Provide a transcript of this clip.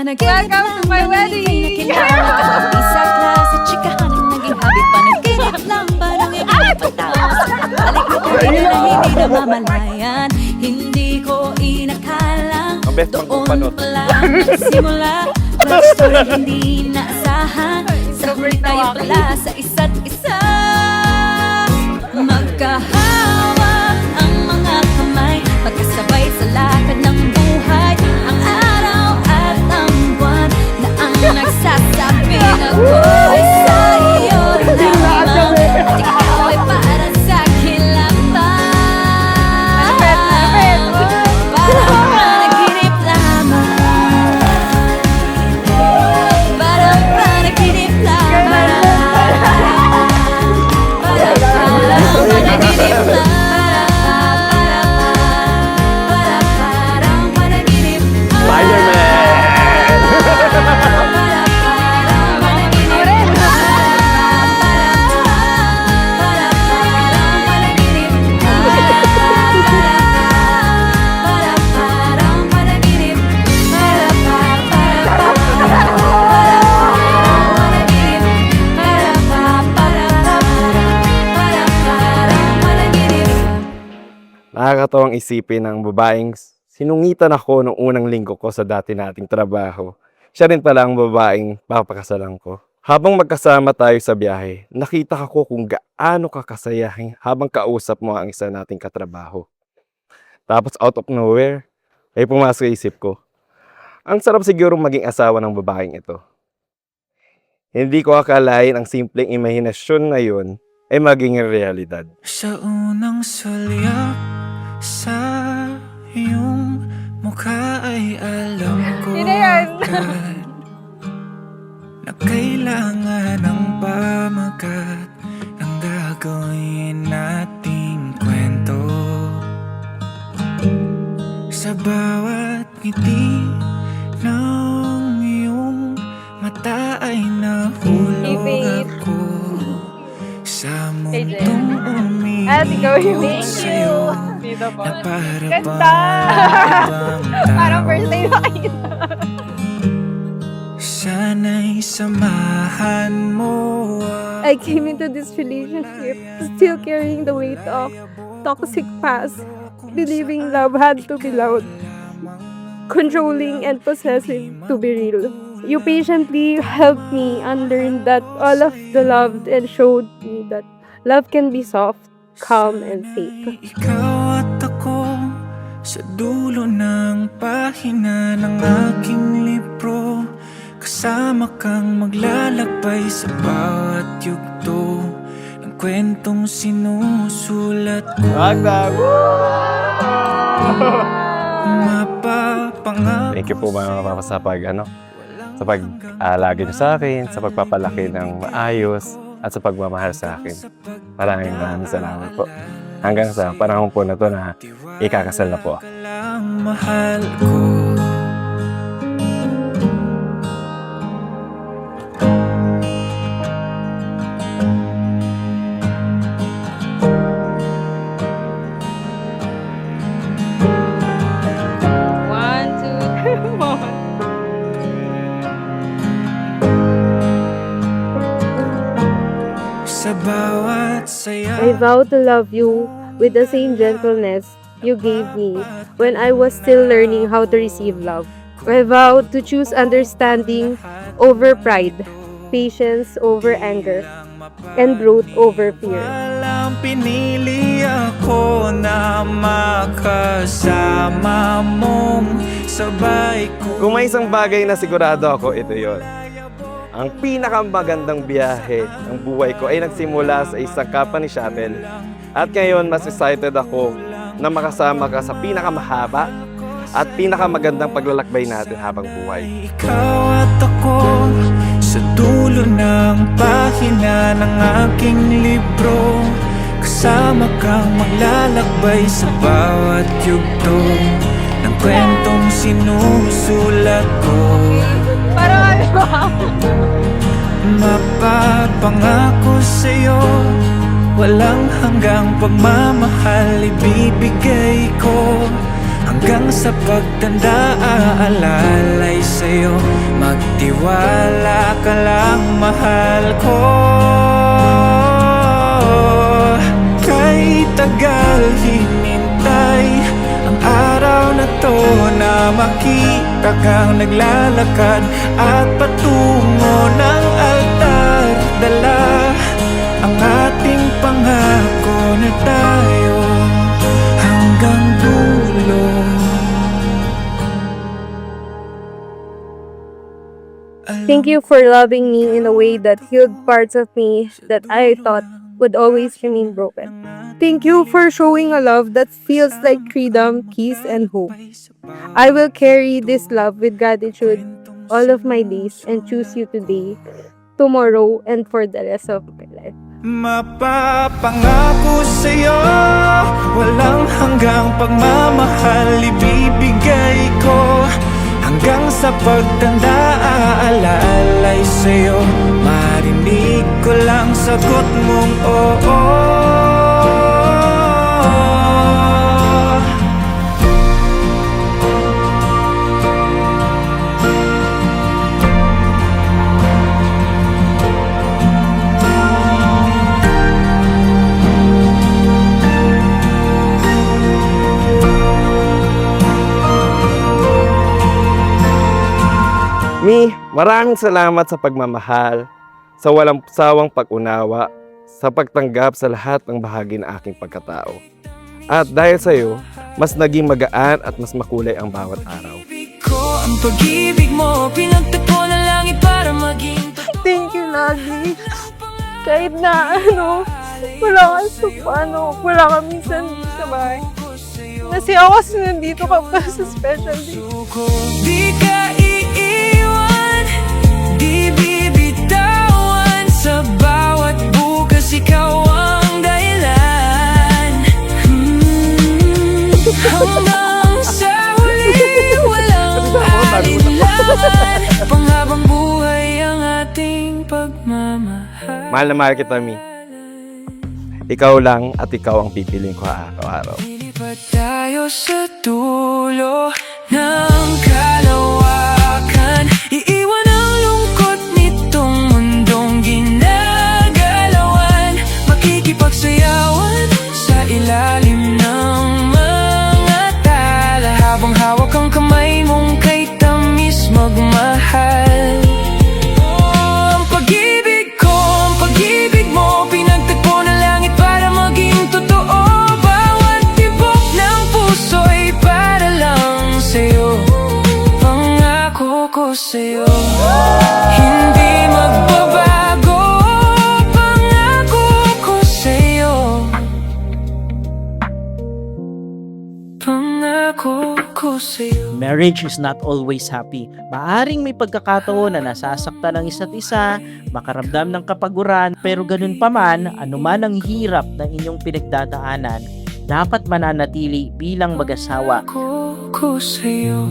panaginip Welcome to my wedding! Sa klase, chikahan ang naging habit. Panaginip lang ba nang ibig patawa sa balik ko na hindi namamalayan. Hindi ko inakalang doon pala nagsimula. Love story hindi naasahan. Sa huli tayo pala sa isa't isa. Magkahawak ang mga kamay, magkasabay sa lakad ng buhay. Ang araw at ang buwan na ang nagsasabi na ako'y sa iyo lamang. At ikaw ay para sa akin lamang. Parang panaginip lamang. Parang panaginip lamang. Parang panaginip lamang. Parang panaginip Nakakatawang isipin ng babaeng sinungitan ako nung unang linggo ko sa dati nating trabaho. Siya rin pala ang babaeng papakasalan ko. Habang magkasama tayo sa biyahe, nakita ko kung gaano kakasayahin habang kausap mo ang isa nating katrabaho. Tapos out of nowhere, ay pumasok sa isip ko, ang sarap siguro maging asawa ng babaeng ito. Hindi ko akalain ang simpleng imahinasyon na yun ay maging realidad. Sa unang sulyap sa iyong mukha ay alam ko Yun na yan. agad na kailangan ng pamagat ng gagawin nating kwento. Sa bawat ngiti ng iyong mata ay nahulog Faith. ako sa AJ. mundong At ikaw yung umiibig sa'yo dito po. na para Ganda! bang ibang Parang tao. first time makita. Sana'y samahan mo I came into this relationship still carrying the weight of toxic past, believing love had to be loud, controlling and possessive to be real. You patiently helped me unlearn that all of the love and showed me that love can be soft, calm, and safe. Ikaw at ako sa dulo ng pahina ng aking libro, kasama kang maglalakbay sa bawat yugto ng kwentong sinusulat ko. Mapapangako. Thank you po mga papa sa sa pag-alagi niyo sa akin, sa pagpapalaki ng maayos, at sa pagmamahal sa akin. Maraming salamat po. Hanggang sa panahon po na to na ikakasal na po ako. Lang mahal ko. One, two, three, four. Sa bawat saya I vow to love you with the same gentleness you gave me when I was still learning how to receive love. I vow to choose understanding over pride, patience over anger, and growth over fear. walang pinili ako na makasama mong sabay ko. Kung may isang bagay na sigurado ako, ito yon. Ang pinakamagandang biyahe ng buhay ko ay nagsimula sa isang company shuttle. At ngayon, mas excited ako na makasama ka sa pinakamahaba at pinakamagandang paglalakbay natin habang buhay. Ikaw at ako sa dulo ng pahina ng aking libro, kasama kang maglalakbay sa bawat yugto ng kwentong sinusulat ko. Parang ano ba? Mapapangako sa'yo, walang hanggang pagmamahal ibibigay ko hanggang sa pagtanda aalalay sa'yo. Magtiwala ka lang, mahal ko. Kahit tagal hinintay ang araw na to na makita kang naglalakad at patungo ng altar. Dala ang ating pangako na tayo hanggang dulo. Thank you for loving me in a way that healed parts of me that I thought would always remain broken. Thank you for showing a love that feels like freedom, peace, and hope. I will carry this love with gratitude all of my days and choose you today, tomorrow, and for the rest of my life. Mapapangako sa'yo, walang hanggang pagmamahal ibibigay ko. Hanggang sa pagtanda aalalay sa'yo. Marinig ko lang sagot mong oo. Mi, maraming salamat sa pagmamahal, sa walang sawang pag-unawa, sa pagtanggap sa lahat ng bahagi ng aking pagkatao. At dahil sa iyo, mas naging magaan at mas makulay ang bawat araw. Ko ang pag-ibig mo, pinagtagpo na langit para maging Thank you, Lagi. Kahit na wala wala ka minsan sa bahay. Kasi ako kasi nandito ka pa sa special day. Di ka iiwan, di bibitawan. Sa bawat bukas ikaw ang dahilan. Hanggang sa huli, walang alinlan. Panghabang buhay ang ating pagmamahal. Mahal na mahal kita, Mi. Ikaw lang at ikaw ang pipiliin ko araw-araw. Lilipat tayo sa dulo ng kalawakan. Iiwan ang lungkot nitong mundong ginagalawan. Makikipagsayawan sa ilalim ng mga tala. Habang hawak ang kamay mong kay tamis magmahal. Oh, ang pag-ibig ko, ang pag-ibig mo, pinagtagpo na langit para maging totoo. Bawat tibok ng puso'y para lang sa'yo. Pangako ko sa'yo, hindi magbabago. Pangako ko sa'yo, pangako ko sa'yo. Marriage is not always happy. Maaring may pagkakataon na nasasaktan ang isa't isa, makaramdam ng kapaguran, pero ganun pa man, anuman ang hirap ng inyong pinagdadaanan, dapat mananatili bilang mag-asawa. Pangako ko sa'yo.